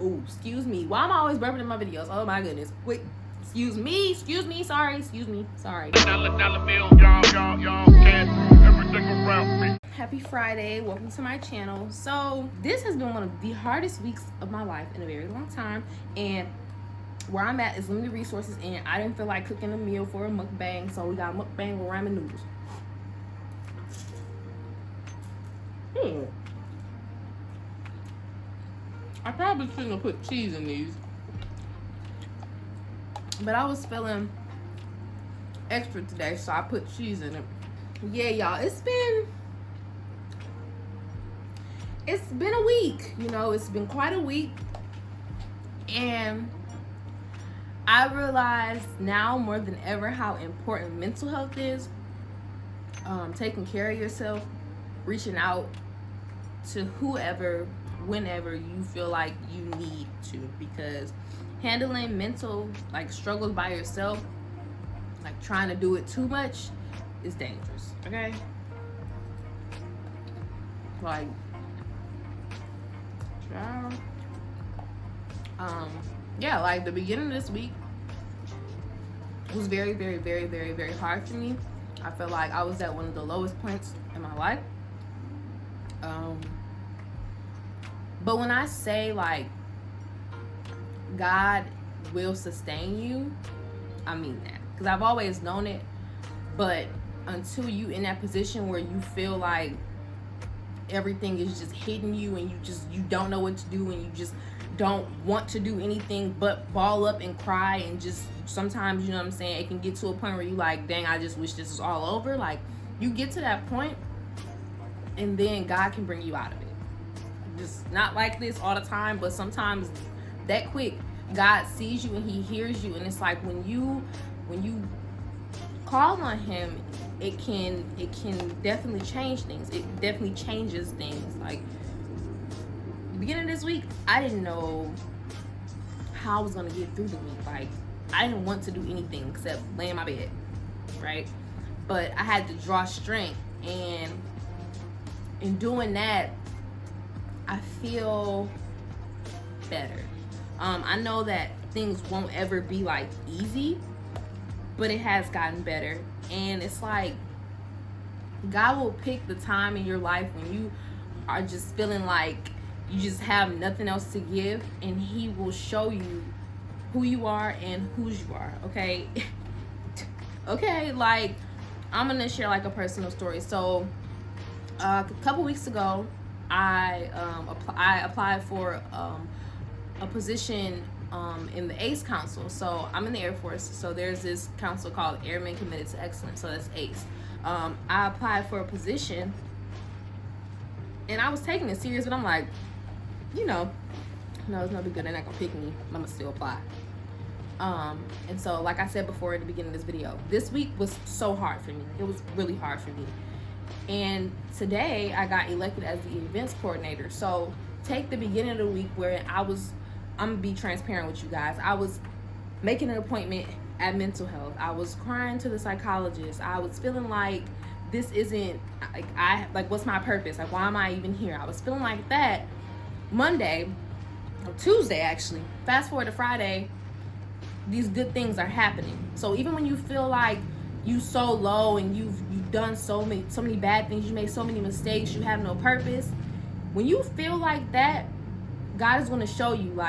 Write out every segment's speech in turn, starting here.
Oh, excuse me. Why am I always burping in my videos? Oh my goodness. Wait. Excuse me. Sorry. Happy Friday. Welcome to my channel. So this has been one of the hardest weeks of my life in a very long time. And where I'm at is limited resources, and I didn't feel like cooking a meal for a mukbang. So we got mukbang with ramen noodles. I probably shouldn't have put cheese in these, but I was feeling extra today, so I put cheese in it. Yeah, y'all, it's been a week. You know, it's been quite a week, and I realize now more than ever how important mental health is. Taking care of yourself, reaching out to whoever, whenever you feel like you need to, because handling mental struggles by yourself, trying to do it too much, is dangerous. Okay, yeah, the beginning of this week was very, very, very, very, very hard for me. I felt like I was at one of the lowest points in my life. But when I say God will sustain you, I mean that, because I've always known it. But until you in that position where you feel like everything is just hitting you and you don't know what to do, and you just don't want to do anything but ball up and cry, and just sometimes, you know what I'm saying, it can get to a point where you dang, I just wish this was all over. You get to that point, and then God can bring you out of it. Just not like this all the time, but sometimes that quick, God sees you and he hears you, and it's when you call on him, it can definitely change things. It definitely changes things. The beginning of this week, I didn't know how I was gonna get through the week. I didn't want to do anything except lay in my bed, right? But I had to draw strength, and in doing that, I feel better. I know that things won't ever be easy, but it has gotten better. And it's God will pick the time in your life when you are just feeling like you just have nothing else to give, and he will show you who you are and whose you are. Okay. Okay, I'm gonna share a personal story. So a couple weeks ago, I applied for a position in the ACE Council. So I'm in the Air Force, so there's this council called Airmen Committed to Excellence, so that's ACE. I applied for a position, and I was taking it serious, but I'm no, it's no big deal, they're not gonna pick me, I'm gonna still apply. And so like I said before in the beginning of this video, this week was so hard for me. It was really hard for me. And today I got elected as the events coordinator. So take the beginning of the week where I'm gonna be transparent with you guys. I was making an appointment at mental health. I was crying to the psychologist. I was feeling like this isn't what's my purpose? Why am I even here? I was feeling like that. Monday or Tuesday, actually, fast forward to Friday, these good things are happening. So even when you feel like you so low and you've done so many bad things, you made so many mistakes, you have no purpose, when you feel like that, God is going to show you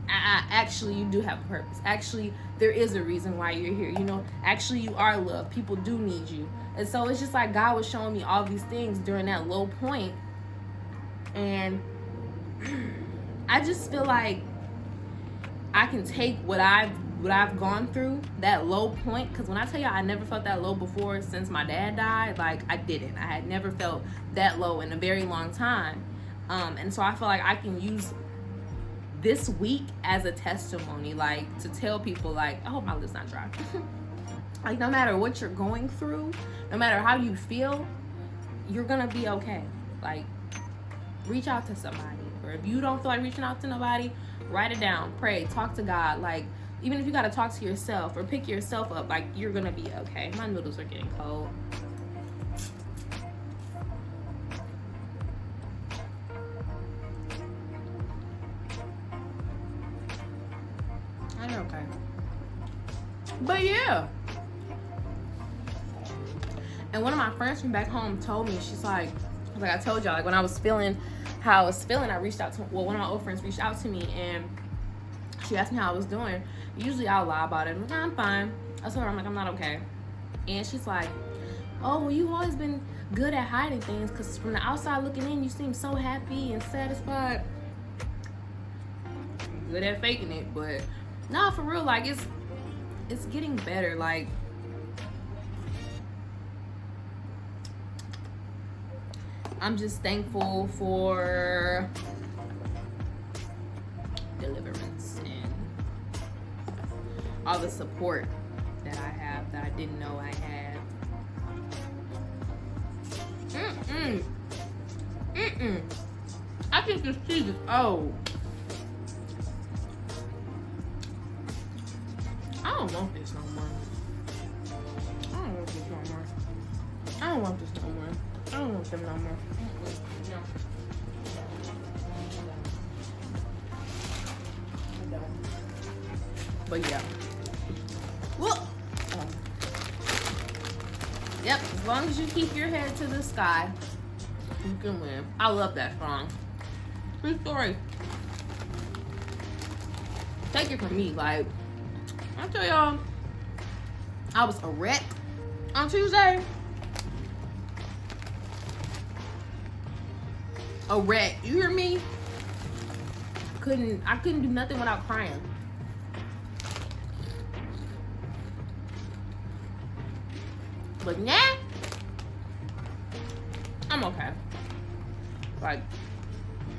actually you do have a purpose. Actually, there is a reason why you're here. Actually you are loved. People do need you. And so it's just God was showing me all these things during that low point, and I just feel like I can take what I've gone through, that low point, because when I tell you I never felt that low before since my dad died, I didn't. I had never felt that low in a very long time. And so I feel like I can use this week as a testimony, to tell people, I hope my lip's not dry. No matter what you're going through, no matter how you feel, you're gonna be okay. Reach out to somebody, or if you don't feel like reaching out to nobody, write it down, pray, talk to God. Even if you gotta talk to yourself or pick yourself up, you're gonna be okay. My noodles are getting cold. They're okay. But yeah. And one of my friends from back home told me, she's like I told y'all, like when I was feeling how I was feeling, I reached out to, well, one of my old friends reached out to me and she asked me how I was doing. Usually I'll lie about it. I'm like, I'm fine. I told her, I'm like, I'm not okay. And she's like, oh, well, you've always been good at hiding things, because from the outside looking in, you seem so happy and satisfied. Good at faking it, but no, for real, like it's getting better. Like, I'm just thankful for deliverance and all the support that I have that I didn't know I had. I think this cheese is old. I don't want this no more. I don't want this no more. I don't want this no more. I don't want them no more. But yeah. Whoa. Yep, as long as you keep your head to the sky, you can win. I love that song. True story. Take it from me, like, I tell y'all, I was a wreck on Tuesday. A wreck. You hear me? I couldn't do nothing without crying. But now, I'm okay. Like,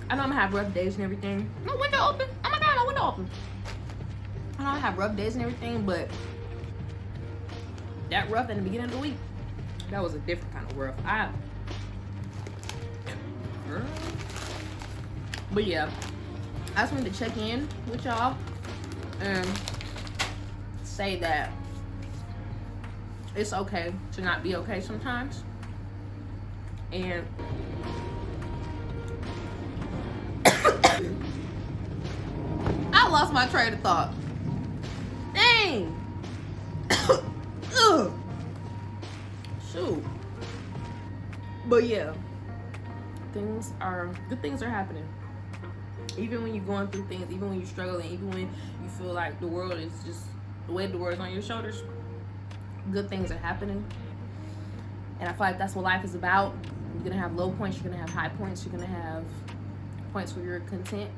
I know I'm gonna have rough days and everything. My window open. Oh my god, my window open. I know I have rough days and everything, but that rough in the beginning of the week, that was a different kind of rough. But yeah, I just wanted to check in with y'all and say that it's okay to not be okay sometimes. And I lost my train of thought. Dang. Ugh. Shoot. But yeah, good things are happening. Even when you're going through things, even when you're struggling, even when you feel like the world is just, the weight of the world is on your shoulders, good things are happening. And I feel like that's what life is about. You're gonna have low points, you're gonna have high points, you're gonna have points where you're content,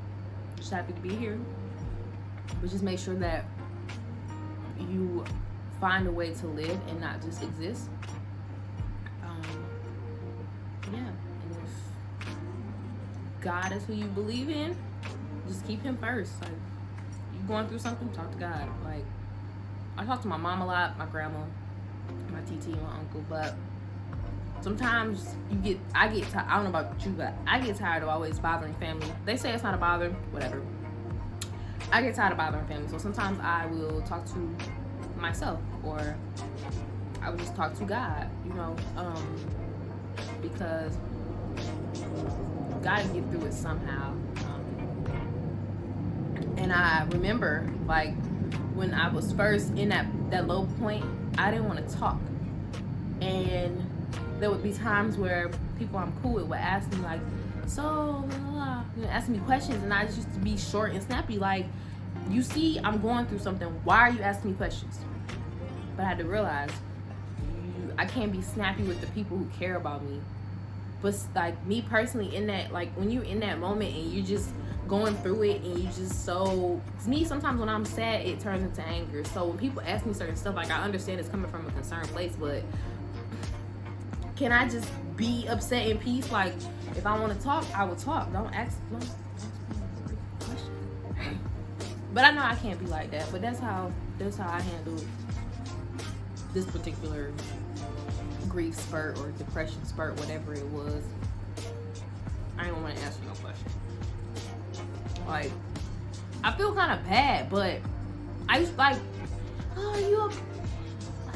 just happy to be here. But just make sure that you find a way to live and not just exist. Yeah, and if God is who you believe in, just keep him first. Like, you going through something, talk to God. Like, I talk to my mom a lot, my grandma, my TT, my uncle, but sometimes I get tired. I don't know about you, but I get tired of always bothering family. They say it's not a bother, whatever. I get tired of bothering family, so sometimes I will talk to myself, or I would just talk to God, you know, because you gotta get through it somehow. And I remember, like, when I was first in that low point, I didn't want to talk. And there would be times where people I'm cool with would ask me, like, so, blah, blah, you know, ask me questions, and I just used to be short and snappy, like, you see, I'm going through something. Why are you asking me questions? But I had to realize, I can't be snappy with the people who care about me. But, like, me personally, in that, like, when you're in that moment and you're just going through it and you just so, me, sometimes when I'm sad, it turns into anger. So when people ask me certain stuff, like, I understand it's coming from a concerned place, but can I just be upset in peace? Like, if I want to talk, I will talk. Don't ask me a question. But I know I can't be like that. But that's how I handled this particular grief spurt or depression spurt, whatever it was. I didn't want to answer no question. Like, I feel kind of bad, but I used to, like, oh, are you okay?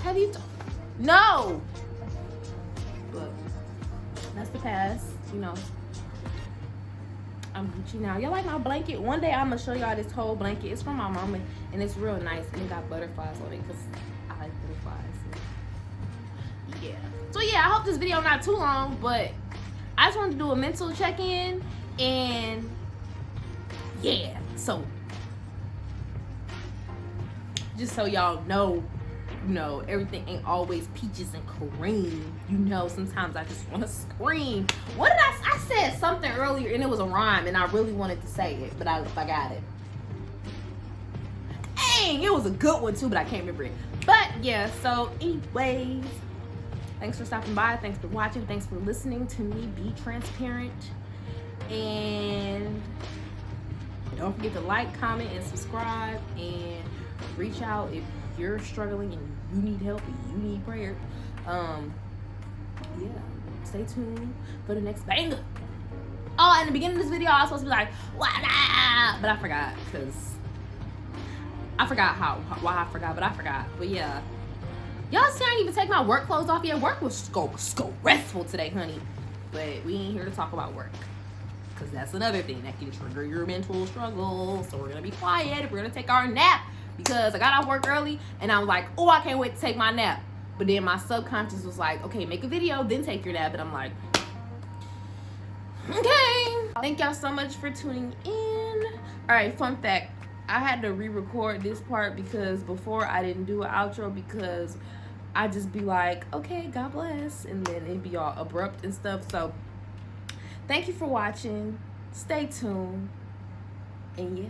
Have you no, but that's the past, you know. I'm Gucci now. Y'all like my blanket? One day I'm gonna show y'all this whole blanket. It's from my mama and it's real nice and it got butterflies on it because I like butterflies. Yeah. So yeah, I hope this video not too long, but I just wanted to do a mental check-in and yeah. So just so y'all know, you know, everything ain't always peaches and cream. You know, sometimes I just want to scream. What did I said something earlier and it was a rhyme and I really wanted to say it, but I got it. Dang, it was a good one too, but I can't remember it. But yeah, so anyways, thanks for stopping by. Thanks for watching. Thanks for listening to me be transparent. And don't forget to like, comment, and subscribe. And reach out if you're struggling and you need help and you need prayer. Yeah, stay tuned for the next banger. Oh, in the beginning of this video, I was supposed to be like, "Wada!" but I forgot because I forgot why I forgot, but I forgot. But yeah, y'all see I didn't even take my work clothes off yet. Work was stressful today, honey. But we ain't here to talk about work because that's another thing that can trigger your mental struggle. So we're gonna be quiet. We're gonna take our nap because I got off work early and I was like, oh, I can't wait to take my nap. But then my subconscious was like, okay, make a video, then take your nap. And I'm like, okay. Thank y'all so much for tuning in. All right, fun fact. I had to re-record this part because before I didn't do an outro because I just be like, okay, God bless. And then it'd be all abrupt and stuff. So thank you for watching. Stay tuned. And yeah.